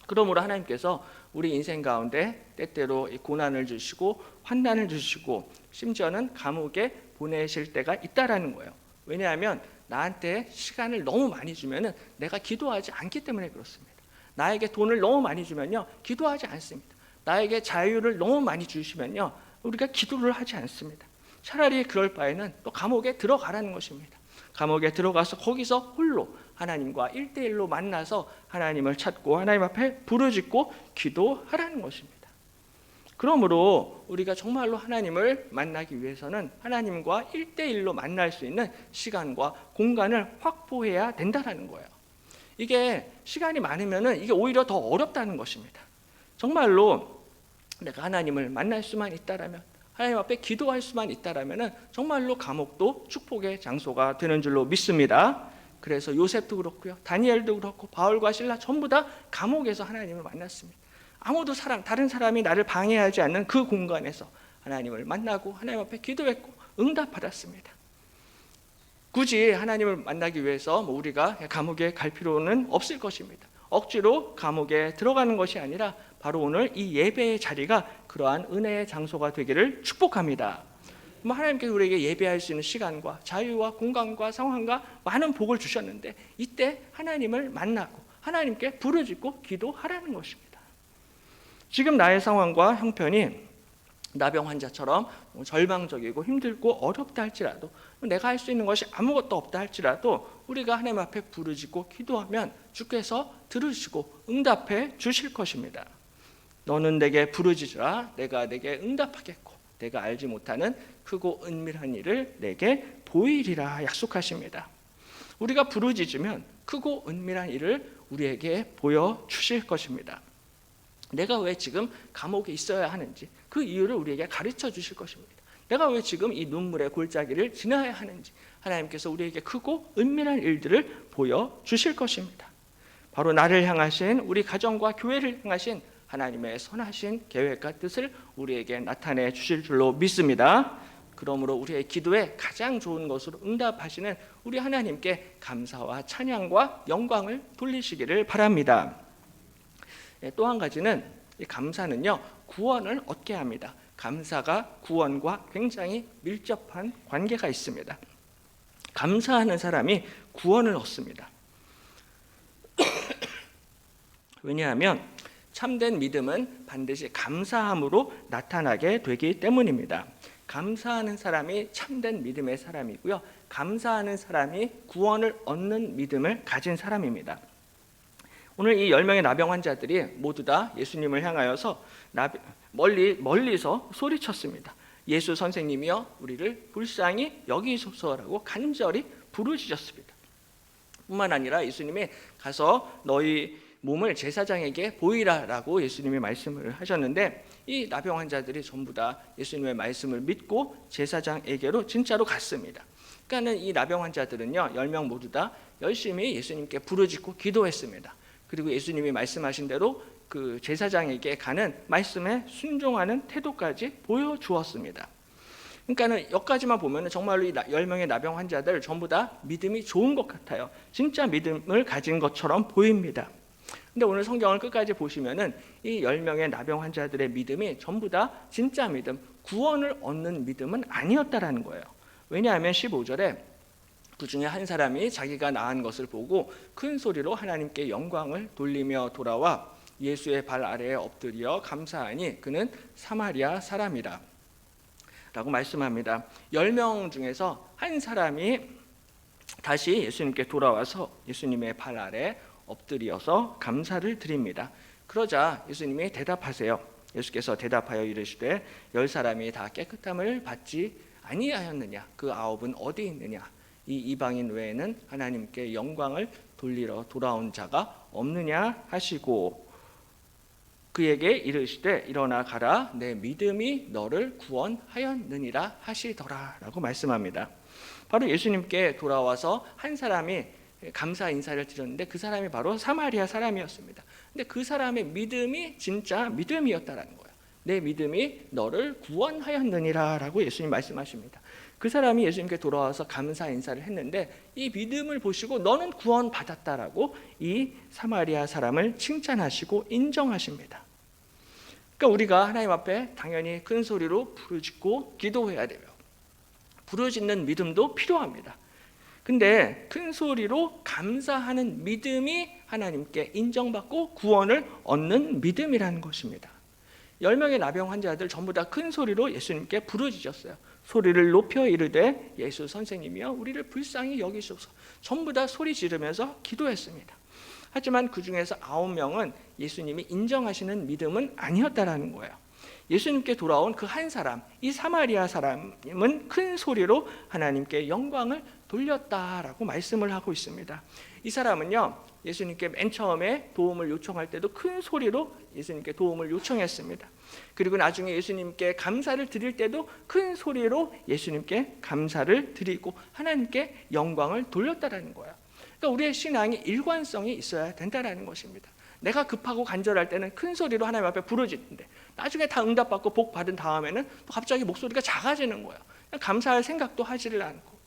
Speaker 4: 그러므로 하나님께서 우리 인생 가운데 때때로 고난을 주시고 환난을 주시고 심지어는 감옥에 보내실 때가 있다라는 거예요. 왜냐하면 나한테 시간을 너무 많이 주면은 내가 기도하지 않기 때문에 그렇습니다. 나에게 돈을 너무 많이 주면요, 기도하지 않습니다. 나에게 자유를 너무 많이 주시면요, 우리가 기도를 하지 않습니다. 차라리 그럴 바에는 또 감옥에 들어가라는 것입니다. 감옥에 들어가서 거기서 홀로 하나님과 1대1로 만나서 하나님을 찾고 하나님 앞에 부르짖고 기도하라는 것입니다. 그러므로 우리가 정말로 하나님을 만나기 위해서는 하나님과 1대1로 만날 수 있는 시간과 공간을 확보해야 된다는 거예요. 이게 시간이 많으면 이게 오히려 더 어렵다는 것입니다. 정말로 내가 하나님을 만날 수만 있다라면, 하나님 앞에 기도할 수만 있다라면 정말로 감옥도 축복의 장소가 되는 줄로 믿습니다. 그래서 요셉도 그렇고요, 다니엘도 그렇고 바울과 실라 전부 다 감옥에서 하나님을 만났습니다. 아무도 다른 사람이 나를 방해하지 않는 그 공간에서 하나님을 만나고 하나님 앞에 기도했고 응답받았습니다. 굳이 하나님을 만나기 위해서 우리가 감옥에 갈 필요는 없을 것입니다. 억지로 감옥에 들어가는 것이 아니라 바로 오늘 이 예배의 자리가 그러한 은혜의 장소가 되기를 축복합니다. 하나님께서 우리에게 예배할 수 있는 시간과 자유와 공간과 상황과 많은 복을 주셨는데 이때 하나님을 만나고 하나님께 부르짖고 기도하라는 것입니다. 지금 나의 상황과 형편이 나병 환자처럼 절망적이고 힘들고 어렵다 할지라도, 내가 할 수 있는 것이 아무것도 없다 할지라도 우리가 하나님 앞에 부르짖고 기도하면 주께서 들으시고 응답해 주실 것입니다. 너는 내게 부르짖으라, 내가 내게 응답하겠고 내가 알지 못하는 크고 은밀한 일을 내게 보이리라 약속하십니다. 우리가 부르짖으면 크고 은밀한 일을 우리에게 보여주실 것입니다. 내가 왜 지금 감옥에 있어야 하는지 그 이유를 우리에게 가르쳐 주실 것입니다. 내가 왜 지금 이 눈물의 골짜기를 지나야 하는지 하나님께서 우리에게 크고 은밀한 일들을 보여주실 것입니다. 바로 나를 향하신, 우리 가정과 교회를 향하신 하나님의 선하신 계획과 뜻을 우리에게 나타내 주실 줄로 믿습니다. 그러므로 우리의 기도에 가장 좋은 것으로 응답하시는 우리 하나님께 감사와 찬양과 영광을 돌리시기를 바랍니다. 또 한 가지는, 이 감사는요, 구원을 얻게 합니다. 감사가 구원과 굉장히 밀접한 관계가 있습니다. 감사하는 사람이 구원을 얻습니다. 왜냐하면 참된 믿음은 반드시 감사함으로 나타나게 되기 때문입니다. 감사하는 사람이 참된 믿음의 사람이고요, 감사하는 사람이 구원을 얻는 믿음을 가진 사람입니다. 오늘 이 10명의 나병 환자들이 모두 다 예수님을 향하여서 멀리서 소리쳤습니다. 예수 선생님이여 우리를 불쌍히 여기소서라고 간절히 부르짖었습니다. 뿐만 아니라 예수님이 가서 너희 몸을 제사장에게 보이라라고 예수님이 말씀을 하셨는데, 이 나병 환자들이 전부 다 예수님의 말씀을 믿고 제사장에게로 진짜로 갔습니다. 그러니까 이 나병 환자들은요, 10명 모두 다 열심히 예수님께 부르짖고 기도했습니다. 그리고 예수님이 말씀하신 대로 그 제사장에게 가는 말씀에 순종하는 태도까지 보여주었습니다. 그러니까는 여기까지만 보면은 정말로 이 10명의 나병 환자들 전부 다 믿음이 좋은 것 같아요. 진짜 믿음을 가진 것처럼 보입니다. 근데 오늘 성경을 끝까지 보시면은 이 10명의 나병 환자들의 믿음이 전부 다 진짜 믿음, 구원을 얻는 믿음은 아니었다라는 거예요. 왜냐하면 15절에 그 중에 한 사람이 자기가 나은 것을 보고 큰 소리로 하나님께 영광을 돌리며 돌아와 예수의 발 아래에 엎드려 감사하니 그는 사마리아 사람이라 라고 말씀합니다. 10명 중에서 한 사람이 다시 예수님께 돌아와서 예수님의 발 아래 엎드려서 감사를 드립니다. 그러자 예수님이 대답하세요. 예수께서 대답하여 이르시되 10사람이 다 깨끗함을 받지 아니하였느냐? 그 9은 어디 있느냐? 이 이방인 외에는 하나님께 영광을 돌리러 돌아온 자가 없느냐 하시고 그에게 이르시되 일어나 가라 내 믿음이 너를 구원하였느니라 하시더라 라고 말씀합니다. 바로 예수님께 돌아와서 한 사람이 감사 인사를 드렸는데 그 사람이 바로 사마리아 사람이었습니다. 근데 그 사람의 믿음이 진짜 믿음이었다라는 거예요. 내 믿음이 너를 구원하였느니라 라고 예수님 말씀하십니다. 그 사람이 예수님께 돌아와서 감사 인사를 했는데 이 믿음을 보시고 너는 구원받았다라고 이 사마리아 사람을 칭찬하시고 인정하십니다. 그러니까 우리가 하나님 앞에 당연히 큰 소리로 부르짖고 기도해야 되며 부르짖는 믿음도 필요합니다. 근데 큰 소리로 감사하는 믿음이 하나님께 인정받고 구원을 얻는 믿음이라는 것입니다. 10명의 나병 환자들 전부 다 큰 소리로 예수님께 부르짖었어요. 소리를 높여 이르되 예수 선생님이여 우리를 불쌍히 여기소서. 전부 다 소리 지르면서 기도했습니다. 하지만 그 중에서 9명은 예수님이 인정하시는 믿음은 아니었다라는 거예요. 예수님께 돌아온 그 한 사람, 이 사마리아 사람은 큰 소리로 하나님께 영광을 돌렸다라고 말씀을 하고 있습니다. 이 사람은요, 예수님께 맨 처음에 도움을 요청할 때도 큰 소리로 예수님께 도움을 요청했습니다. 그리고 나중에 예수님께 감사를 드릴 때도 큰 소리로 예수님께 감사를 드리고 하나님께 영광을 돌렸다라는 거예요. 그러니까 우리의 신앙이 일관성이 있어야 된다라는 것입니다. 내가 급하고 간절할 때는 큰 소리로 하나님 앞에 부르짖는데 나중에 다 응답받고 복 받은 다음에는 또 갑자기 목소리가 작아지는 거예요. 감사할 생각도 하지를 않고.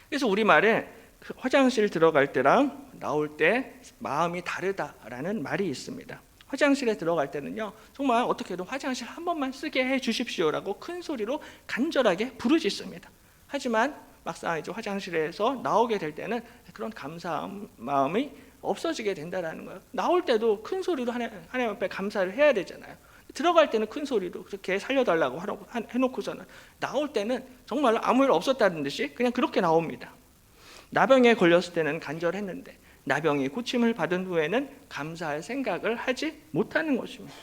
Speaker 4: 그래서 우리말에 화장실 들어갈 때랑 나올 때 마음이 다르다라는 말이 있습니다. 화장실에 들어갈 때는요, 정말 어떻게든 화장실 한 번만 쓰게 해 주십시오라고 큰 소리로 간절하게 부르짖습니다. 하지만 막상 이제 화장실에서 나오게 될 때는 그런 감사한 마음이 없어지게 된다라는 거예요. 나올 때도 큰 소리로 하나님 앞에 감사를 해야 되잖아요. 들어갈 때는 큰 소리로 그렇게 살려달라고 해놓고서는 나올 때는 정말 아무 일 없었다는 듯이 그냥 그렇게 나옵니다. 나병에 걸렸을 때는 간절했는데 나병이 고침을 받은 후에는 감사할 생각을 하지 못하는 것입니다.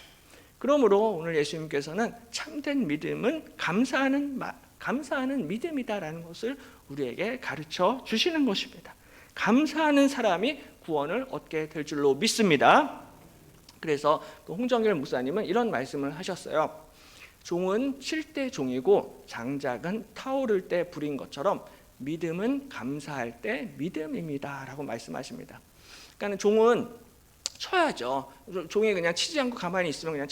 Speaker 4: 그러므로 오늘 예수님께서는 참된 믿음은 감사하는 믿음이다라는 것을 우리에게 가르쳐 주시는 것입니다. 감사하는 사람이 구원을 얻게 될 줄로 믿습니다. 그래서 홍정길 목사님은 이런 말씀을 하셨어요. 종은 칠 때 종이고 장작은 타오를 때 불인 것처럼 믿음은 감사할 때 믿음입니다 라고 말씀하십니다. 그러니까 종은 쳐야죠. 종이 그냥 치지 않고 가만히 있으면 그냥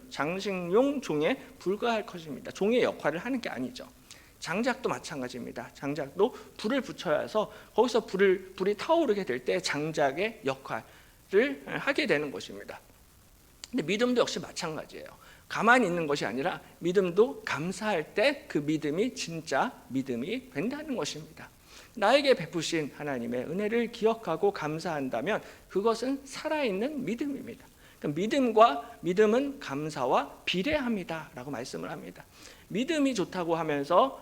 Speaker 4: 장식용 종에 불과할 것입니다. 종의 역할을 하는 게 아니죠. 장작도 마찬가지입니다. 장작도 불을 붙여야 해서 거기서 불이 타오르게 될 때 장작의 역할을 하게 되는 것입니다. 근데 믿음도 역시 마찬가지예요. 가만히 있는 것이 아니라 믿음도 감사할 때 그 믿음이 진짜 믿음이 된다는 것입니다. 나에게 베푸신 하나님의 은혜를 기억하고 감사한다면 그것은 살아있는 믿음입니다. 그러니까 믿음은 감사와 비례합니다 라고 말씀을 합니다. 믿음이 좋다고 하면서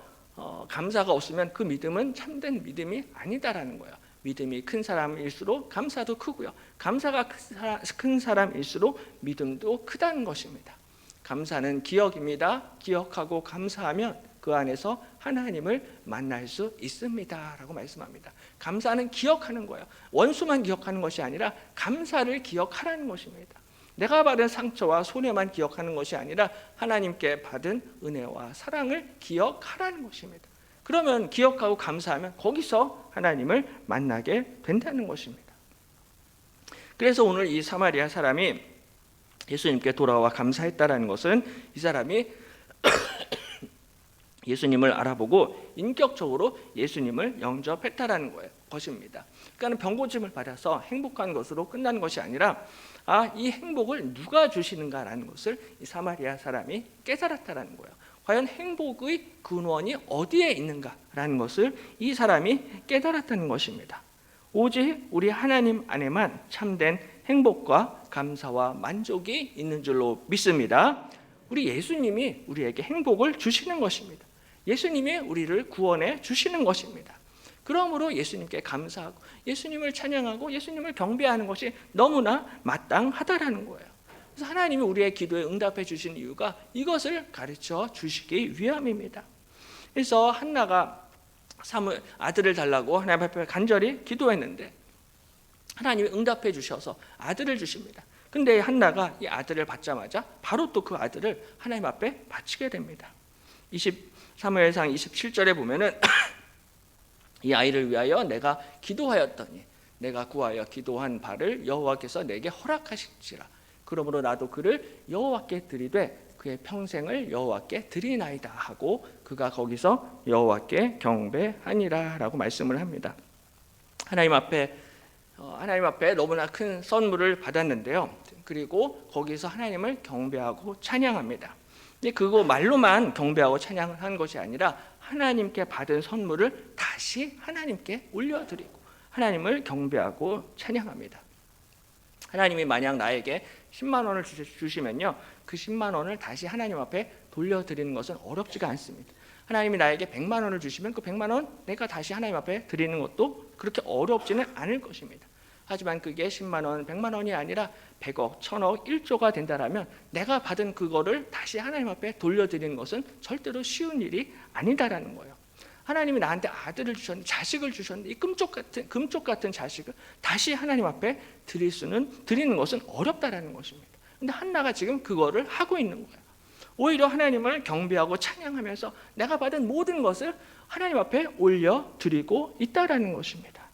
Speaker 4: 감사가 없으면 그 믿음은 참된 믿음이 아니다라는 거예요. 믿음이 큰 사람일수록 감사도 크고요. 감사가 큰 사람일수록 믿음도 크다는 것입니다. 감사는 기억입니다. 기억하고 감사하면 그 안에서 하나님을 만날 수 있습니다 라고 말씀합니다. 감사는 기억하는 거예요. 원수만 기억하는 것이 아니라 감사를 기억하라는 것입니다. 내가 받은 상처와 손해만 기억하는 것이 아니라 하나님께 받은 은혜와 사랑을 기억하라는 것입니다. 그러면 기억하고 감사하면 거기서 하나님을 만나게 된다는 것입니다. 그래서 오늘 이 사마리아 사람이 예수님께 돌아와 감사했다라는 것은 이 사람이 예수님을 알아보고 인격적으로 예수님을 영접했다라는 것입니다. 그러니까 병고침을 받아서 행복한 것으로 끝난 것이 아니라 이 행복을 누가 주시는가라는 것을 이 사마리아 사람이 깨달았다라는 거예요. 과연 행복의 근원이 어디에 있는가라는 것을 이 사람이 깨달았다는 것입니다. 오직 우리 하나님 안에만 참된 행복과 감사와 만족이 있는 줄로 믿습니다. 우리 예수님이 우리에게 행복을 주시는 것입니다. 예수님이 우리를 구원해 주시는 것입니다. 그러므로 예수님께 감사하고 예수님을 찬양하고 예수님을 경배하는 것이 너무나 마땅하다라는 거예요. 그래서 하나님이 우리의 기도에 응답해 주신 이유가 이것을 가르쳐 주시기 위함입니다. 그래서 한나가 사무엘 아들을 달라고 하나님 앞에 간절히 기도했는데 하나님이 응답해 주셔서 아들을 주십니다. 근데 한나가 이 아들을 받자마자 바로 또 그 아들을 하나님 앞에 바치게 됩니다. 사무엘상 27절에 보면은 이 아이를 위하여 내가 기도하였더니 내가 구하여 기도한 바를 여호와께서 내게 허락하실지라. 그러므로 나도 그를 여호와께 드리되 그의 평생을 여호와께 드리나이다 하고 그가 거기서 여호와께 경배하니라라고 말씀을 합니다. 하나님 앞에 너무나 큰 선물을 받았는데요. 그리고 거기서 하나님을 경배하고 찬양합니다. 근데 그거 말로만 경배하고 찬양을 한 것이 아니라 하나님께 받은 선물을 다시 하나님께 올려드리고 하나님을 경배하고 찬양합니다. 하나님이 만약 나에게 10만 원을 주시면요, 그 10만 원을 다시 하나님 앞에 돌려드리는 것은 어렵지가 않습니다. 하나님이 나에게 100만 원을 주시면 그 100만 원 내가 다시 하나님 앞에 드리는 것도 그렇게 어렵지는 않을 것입니다. 하지만 그게 10만 원, 100만 원이 아니라 100억, 1000억, 1조가 된다라면 내가 받은 그거를 다시 하나님 앞에 돌려드리는 것은 절대로 쉬운 일이 아니다라는 거예요. 하나님이 나한테 아들을 주셨는데, 자식을 주셨는데 이 금쪽 같은 자식을 다시 하나님 앞에 드리는 것은 어렵다라는 것입니다. 근데 한나가 지금 그거를 하고 있는 거예요. 오히려 하나님을 경배하고 찬양하면서 내가 받은 모든 것을 하나님 앞에 올려드리고 있다라는 것입니다.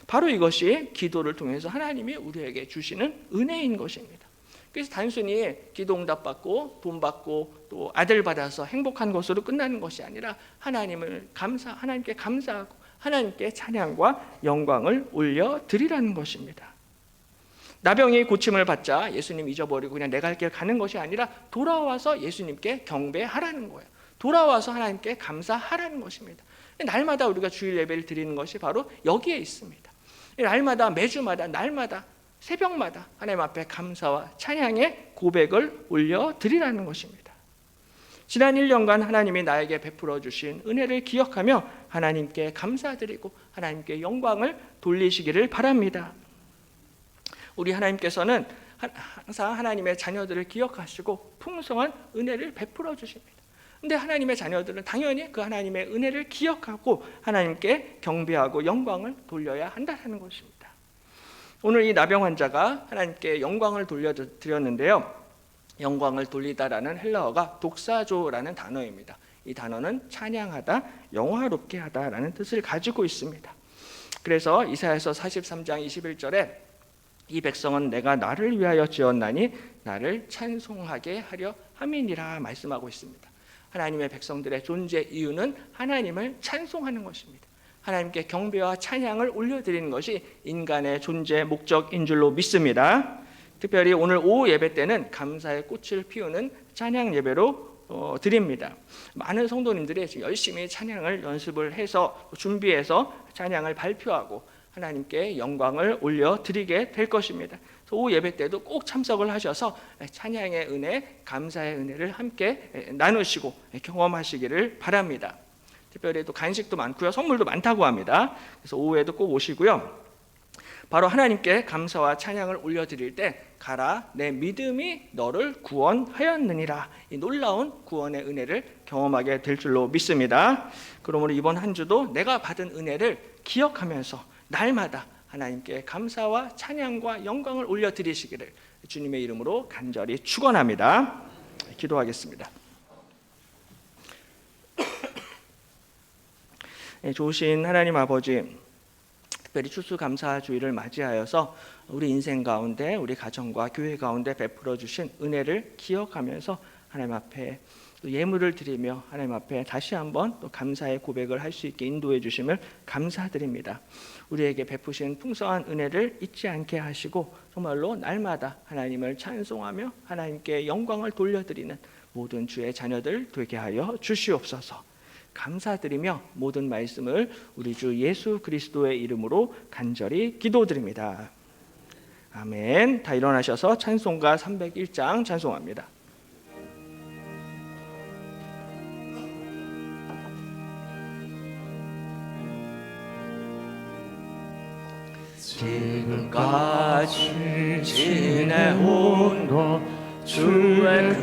Speaker 4: 바로 이것이 기도를 통해서 하나님이 우리에게 주시는 은혜인 것입니다. 그래서 단순히 기도 응답받고 돈 받고 또 아들 받아서 행복한 것으로 끝나는 것이 아니라 하나님께 감사하고 하나님께 찬양과 영광을 올려드리라는 것입니다. 나병이 고침을 받자 예수님 잊어버리고 그냥 내 갈 길 가는 것이 아니라 돌아와서 예수님께 경배하라는 거예요. 돌아와서 하나님께 감사하라는 것입니다. 날마다 우리가 주일 예배를 드리는 것이 바로 여기에 있습니다. 날마다, 매주마다, 날마다, 새벽마다 하나님 앞에 감사와 찬양의 고백을 올려드리라는 것입니다. 지난 1년간 하나님이 나에게 베풀어 주신 은혜를 기억하며 하나님께 감사드리고 하나님께 영광을 돌리시기를 바랍니다. 우리 하나님께서는 항상 하나님의 자녀들을 기억하시고 풍성한 은혜를 베풀어 주십니다. 근데 하나님의 자녀들은 당연히 그 하나님의 은혜를 기억하고 하나님께 경배하고 영광을 돌려야 한다는 것입니다. 오늘 이 나병 환자가 하나님께 영광을 돌려드렸는데요. 영광을 돌리다라는 헬라어가 독사조라는 단어입니다. 이 단어는 찬양하다, 영화롭게 하다라는 뜻을 가지고 있습니다. 그래서 이사야서 43장 21절에 이 백성은 내가 나를 위하여 지었나니 나를 찬송하게 하려 함이니라 말씀하고 있습니다. 하나님의 백성들의 존재 이유는 하나님을 찬송하는 것입니다. 하나님께 경배와 찬양을 올려드리는 것이 인간의 존재 목적인 줄로 믿습니다. 특별히 오늘 오후 예배 때는 감사의 꽃을 피우는 찬양 예배로 드립니다. 많은 성도님들이 지금 열심히 찬양을 연습을 해서 준비해서 찬양을 발표하고 하나님께 영광을 올려드리게 될 것입니다. 오후 예배 때도 꼭 참석을 하셔서 찬양의 은혜, 감사의 은혜를 함께 나누시고 경험하시기를 바랍니다. 특별히 또 간식도 많고요, 선물도 많다고 합니다. 그래서 오후에도 꼭 오시고요. 바로 하나님께 감사와 찬양을 올려드릴 때 가라 내 믿음이 너를 구원하였느니라, 이 놀라운 구원의 은혜를 경험하게 될 줄로 믿습니다. 그러므로 이번 한 주도 내가 받은 은혜를 기억하면서 날마다 하나님께 감사와 찬양과 영광을 올려드리시기를 주님의 이름으로 간절히 축원합니다. 기도하겠습니다. 좋으신 하나님 아버지, 특별히 추수감사주의를 맞이하여서 우리 인생 가운데, 우리 가정과 교회 가운데 베풀어 주신 은혜를 기억하면서 하나님 앞에 또 예물을 드리며 하나님 앞에 다시 한번 또 감사의 고백을 할 수 있게 인도해 주심을 감사드립니다. 우리에게 베푸신 풍성한 은혜를 잊지 않게 하시고 정말로 날마다 하나님을 찬송하며 하나님께 영광을 돌려드리는 모든 주의 자녀들 되게 하여 주시옵소서. 감사드리며 모든 말씀을 우리 주 예수 그리스도의 이름으로 간절히 기도드립니다. 아멘. 다 일어나셔서 찬송가 301장 찬송합니다. 지금까지 지내온 것 주의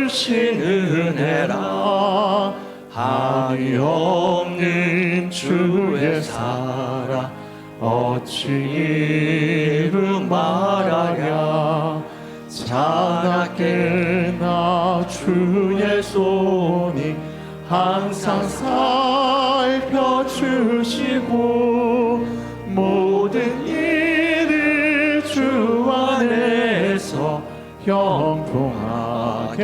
Speaker 4: 크신 은혜라. 한이 없는 주의 사랑 어찌 이루 말하랴. 자나게 나 주의 손이 항상 살펴주시고 모든 일을 주 안에서 형통하게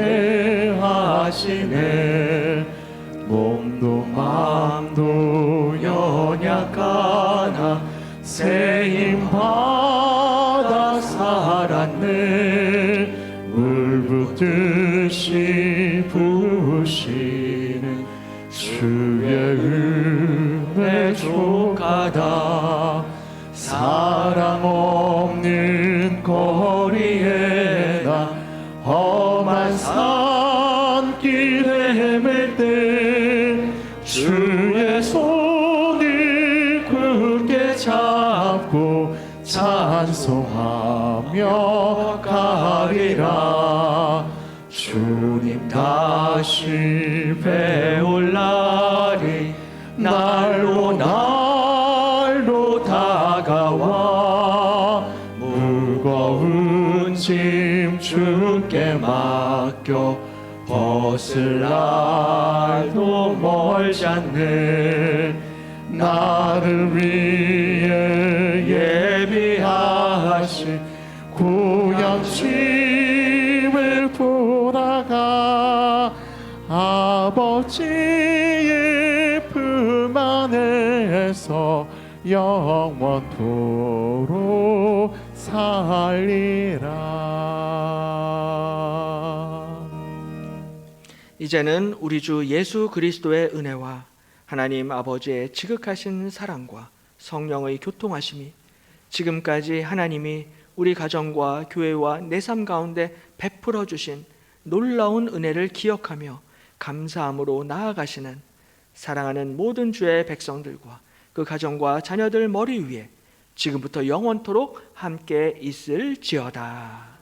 Speaker 4: 하시네. 몸도 마음도 연약하나 새 힘 받아 살았네. 물 붓듯이 부으시는 주의 은혜 족하다. 사랑 없는 거리에 나 험한 산길 헤맬 때 주의 손을 굳게 잡고 찬송하며 가리라. 주님 다시 배올 날이 날로 날로 다가와. 무거운 짐 주께 맡겨 벗을 날도 멀지 않네. 나를 위해 예비하신 구약 집을 보다가 아버지의 품 안에서 영원토록 살리라. 이제는 우리 주 예수 그리스도의 은혜와 하나님 아버지의 지극하신 사랑과 성령의 교통하심이 지금까지 하나님이 우리 가정과 교회와 내 삶 가운데 베풀어 주신 놀라운 은혜를 기억하며 감사함으로 나아가시는 사랑하는 모든 주의 백성들과 그 가정과 자녀들 머리 위에 지금부터 영원토록 함께 있을지어다.